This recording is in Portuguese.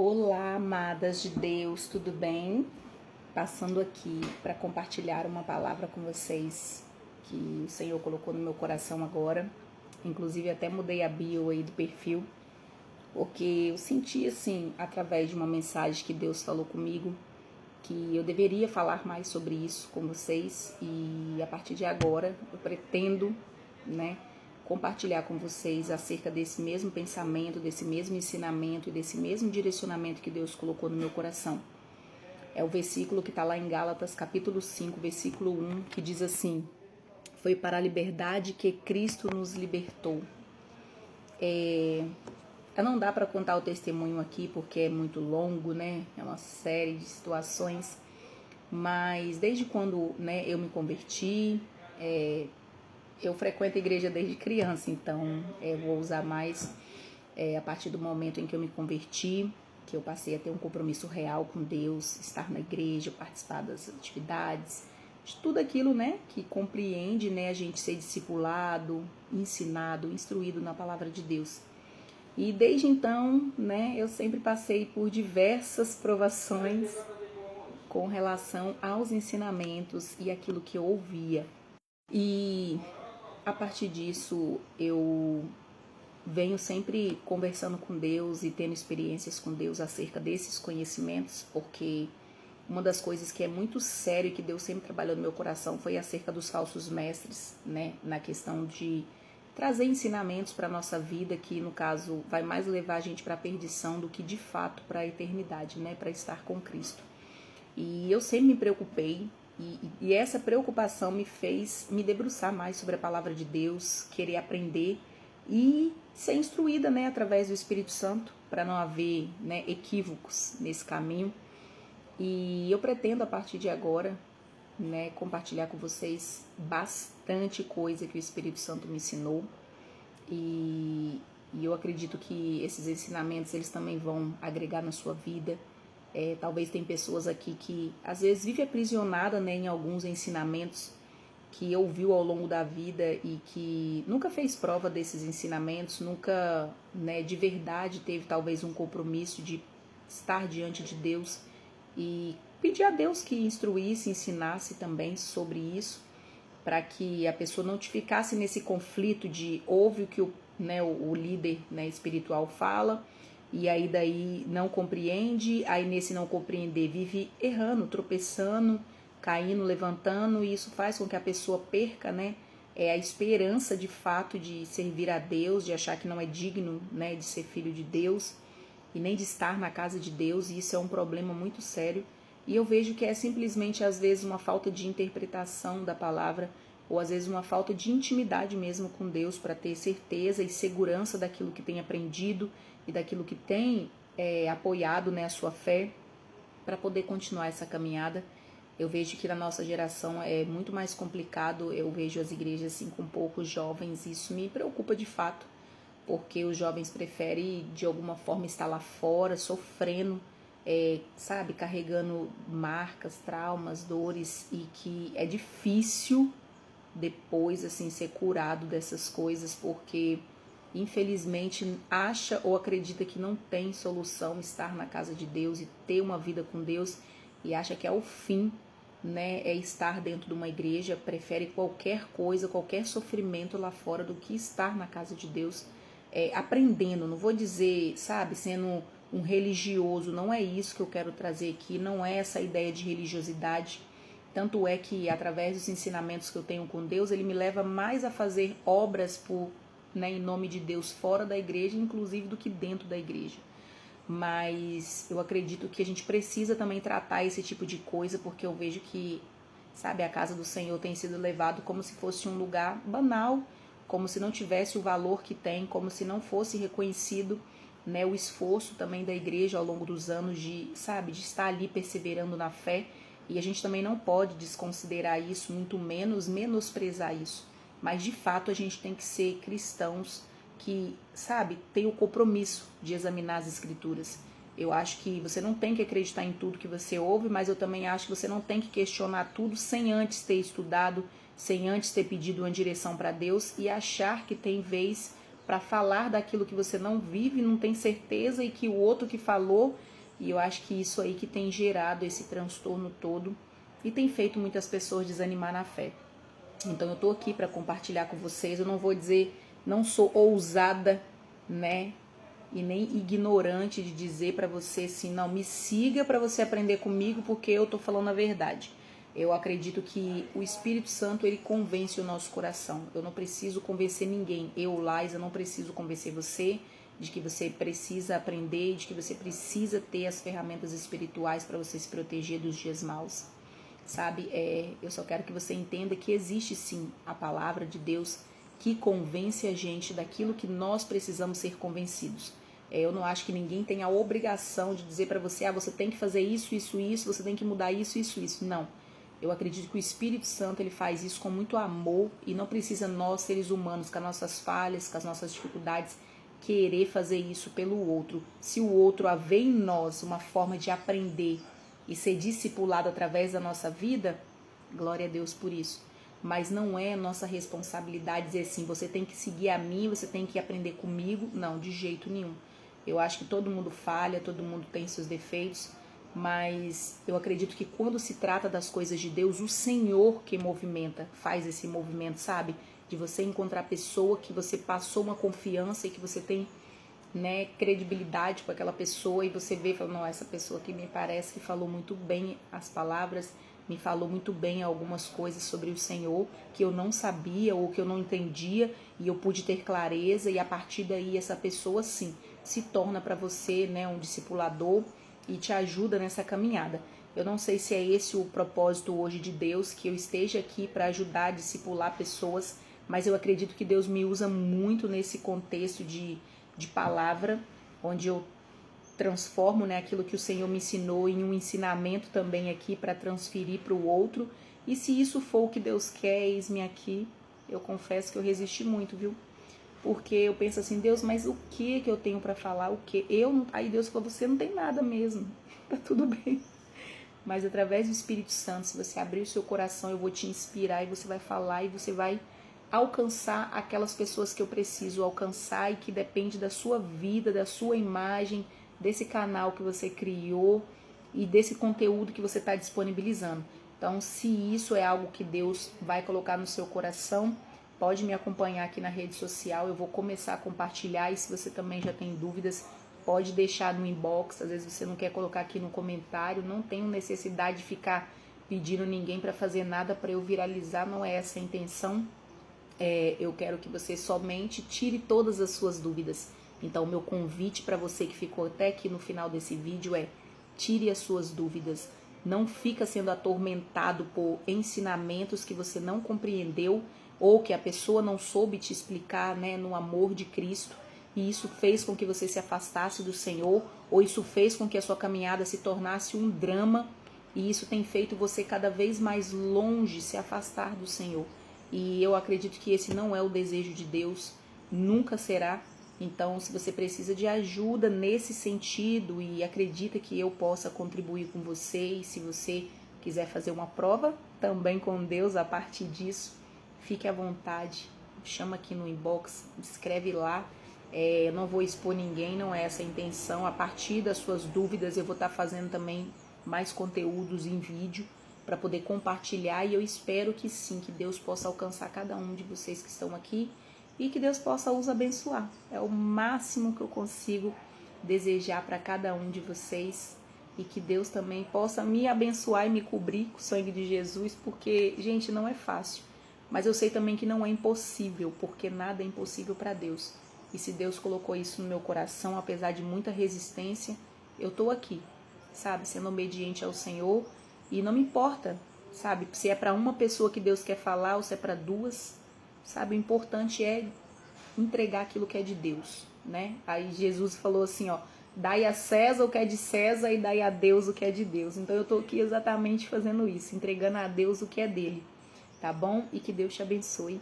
Olá, amadas de Deus, tudo bem? Passando aqui para compartilhar uma palavra com vocês que o Senhor colocou no meu coração agora. Inclusive até mudei a bio aí do perfil, porque eu senti assim, através de uma mensagem que Deus falou comigo, que eu deveria falar mais sobre isso com vocês e a partir de agora eu pretendo, compartilhar com vocês acerca desse mesmo pensamento, desse mesmo ensinamento e desse mesmo direcionamento que Deus colocou no meu coração. É o versículo que está lá em Gálatas, capítulo 5, versículo 1, que diz assim: foi para a liberdade que Cristo nos libertou. Não dá para contar o testemunho aqui porque é muito longo, né? É uma série de situações, mas desde quando eu me converti, eu frequento a igreja desde criança, então eu vou usar mais a partir do momento em que eu me converti, que eu passei a ter um compromisso real com Deus, estar na igreja, participar das atividades, de tudo aquilo, que compreende, a gente ser discipulado, ensinado, instruído na palavra de Deus. E desde então, eu sempre passei por diversas provações com relação aos ensinamentos e aquilo que eu ouvia. E a partir disso, eu venho sempre conversando com Deus e tendo experiências com Deus acerca desses conhecimentos, porque uma das coisas que é muito sério e que Deus sempre trabalhou no meu coração foi acerca dos falsos mestres, na questão de trazer ensinamentos para a nossa vida que, no caso, vai mais levar a gente para a perdição do que, de fato, para a eternidade, para estar com Cristo. E eu sempre me preocupei, e essa preocupação me fez me debruçar mais sobre a palavra de Deus, querer aprender e ser instruída, através do Espírito Santo, para não haver, equívocos nesse caminho. E eu pretendo, a partir de agora, compartilhar com vocês bastante coisa que o Espírito Santo me ensinou. E eu acredito que esses ensinamentos, eles também vão agregar na sua vida. Talvez tem pessoas aqui que às vezes vive aprisionada, em alguns ensinamentos que ouviu ao longo da vida e que nunca fez prova desses ensinamentos, nunca, de verdade teve talvez um compromisso de estar diante de Deus e pedir a Deus que instruísse, ensinasse também sobre isso, para que a pessoa não ficasse nesse conflito de ouve o que o líder espiritual fala, e aí daí não compreende, aí nesse não compreender vive errando, tropeçando, caindo, levantando, e isso faz com que a pessoa perca, a esperança de fato de servir a Deus, de achar que não é digno, de ser filho de Deus, e nem de estar na casa de Deus, e isso é um problema muito sério. E eu vejo que é simplesmente, às vezes, uma falta de interpretação da palavra, ou às vezes uma falta de intimidade mesmo com Deus, para ter certeza e segurança daquilo que tem aprendido e daquilo que tem apoiado a sua fé, para poder continuar essa caminhada. Eu vejo que na nossa geração é muito mais complicado, eu vejo as igrejas assim com poucos jovens, e isso me preocupa de fato, porque os jovens preferem de alguma forma estar lá fora, sofrendo, carregando marcas, traumas, dores, e que é difícil depois assim ser curado dessas coisas, porque infelizmente acha ou acredita que não tem solução estar na casa de Deus e ter uma vida com Deus, e acha que é o fim, é estar dentro de uma igreja, prefere qualquer coisa, qualquer sofrimento lá fora do que estar na casa de Deus, aprendendo. Não vou dizer, sendo um religioso, não é isso que eu quero trazer aqui, não é essa ideia de religiosidade. Tanto é que, através dos ensinamentos que eu tenho com Deus, ele me leva mais a fazer obras em nome de Deus fora da igreja, inclusive do que dentro da igreja. Mas eu acredito que a gente precisa também tratar esse tipo de coisa, porque eu vejo que, a casa do Senhor tem sido levado como se fosse um lugar banal, como se não tivesse o valor que tem, como se não fosse reconhecido, o esforço também da igreja ao longo dos anos de estar ali perseverando na fé. E a gente também não pode desconsiderar isso, muito menos menosprezar isso. Mas, de fato, a gente tem que ser cristãos que, tem o compromisso de examinar as escrituras. Eu acho que você não tem que acreditar em tudo que você ouve, mas eu também acho que você não tem que questionar tudo sem antes ter estudado, sem antes ter pedido uma direção para Deus e achar que tem vez para falar daquilo que você não vive, não tem certeza e que o outro que falou. E eu acho que isso aí que tem gerado esse transtorno todo e tem feito muitas pessoas desanimar na fé. Então eu tô aqui para compartilhar com vocês. Eu não vou dizer, não sou ousada, né? E nem ignorante de dizer para você assim, não, me siga para você aprender comigo porque eu tô falando a verdade. Eu acredito que o Espírito Santo, ele convence o nosso coração. Eu não preciso convencer ninguém. Eu, Laísa, não preciso convencer você de que você precisa aprender, de que você precisa ter as ferramentas espirituais para você se proteger dos dias maus. Sabe? Eu só quero que você entenda que existe sim a palavra de Deus que convence a gente daquilo que nós precisamos ser convencidos. Eu não acho que ninguém tem a obrigação de dizer para você, você tem que fazer isso, isso, isso, você tem que mudar isso, isso, isso. Não. Eu acredito que o Espírito Santo, ele faz isso com muito amor e não precisa nós, seres humanos, com as nossas falhas, com as nossas dificuldades, querer fazer isso pelo outro. Se o outro vê em nós uma forma de aprender e ser discipulado através da nossa vida, glória a Deus por isso. Mas não é nossa responsabilidade dizer assim, você tem que seguir a mim, você tem que aprender comigo. Não, de jeito nenhum. Eu acho que todo mundo falha, todo mundo tem seus defeitos, mas eu acredito que quando se trata das coisas de Deus, o Senhor que movimenta, faz esse movimento, sabe? De você encontrar a pessoa que você passou uma confiança e que você tem, né, credibilidade com aquela pessoa e você vê e fala, não, essa pessoa aqui me parece que falou muito bem as palavras, me falou muito bem algumas coisas sobre o Senhor que eu não sabia ou que eu não entendia e eu pude ter clareza e a partir daí essa pessoa sim se torna para você, né, um discipulador e te ajuda nessa caminhada. Eu não sei se é esse o propósito hoje de Deus, que eu esteja aqui para ajudar a discipular pessoas, mas eu acredito que Deus me usa muito nesse contexto de palavra, onde eu transformo, né, aquilo que o Senhor me ensinou em um ensinamento também aqui para transferir para o outro. E se isso for o que Deus quer, eis-me aqui. Eu confesso que eu resisti muito, viu? Porque eu penso assim, Deus, mas o que eu tenho para falar? O que? Aí Deus falou, você não tem nada mesmo. Tá tudo bem. Mas através do Espírito Santo, se você abrir o seu coração, eu vou te inspirar e você vai falar e você vai alcançar aquelas pessoas que eu preciso alcançar e que depende da sua vida, da sua imagem, desse canal que você criou e desse conteúdo que você está disponibilizando. Então, se isso é algo que Deus vai colocar no seu coração, pode me acompanhar aqui na rede social, eu vou começar a compartilhar e se você também já tem dúvidas, pode deixar no inbox, às vezes você não quer colocar aqui no comentário, não tenho necessidade de ficar pedindo ninguém para fazer nada para eu viralizar, não é essa a intenção. Eu quero que você somente tire todas as suas dúvidas. Então, o meu convite para você que ficou até aqui no final desse vídeo é tire as suas dúvidas. Não fica sendo atormentado por ensinamentos que você não compreendeu ou que a pessoa não soube te explicar, né, no amor de Cristo. E isso fez com que você se afastasse do Senhor ou isso fez com que a sua caminhada se tornasse um drama e isso tem feito você cada vez mais longe se afastar do Senhor. E eu acredito que esse não é o desejo de Deus, nunca será. Então, se você precisa de ajuda nesse sentido e acredita que eu possa contribuir com você, e se você quiser fazer uma prova também com Deus a partir disso, fique à vontade, chama aqui no inbox, escreve lá. Eu não vou expor ninguém, não é essa a intenção. A partir das suas dúvidas eu vou estar fazendo também mais conteúdos em vídeo para poder compartilhar e eu espero que sim, que Deus possa alcançar cada um de vocês que estão aqui e que Deus possa os abençoar. É o máximo que eu consigo desejar para cada um de vocês e que Deus também possa me abençoar e me cobrir com o sangue de Jesus, porque, gente, não é fácil. Mas eu sei também que não é impossível, porque nada é impossível para Deus. E se Deus colocou isso no meu coração, apesar de muita resistência, eu estou aqui, sabe, sendo obediente ao Senhor. E não me importa, sabe, se é para uma pessoa que Deus quer falar ou se é para duas, sabe, o importante é entregar aquilo que é de Deus, né? Aí Jesus falou assim, ó, dai a César o que é de César e dai a Deus o que é de Deus. Então eu tô aqui exatamente fazendo isso, entregando a Deus o que é dele, tá bom? E que Deus te abençoe.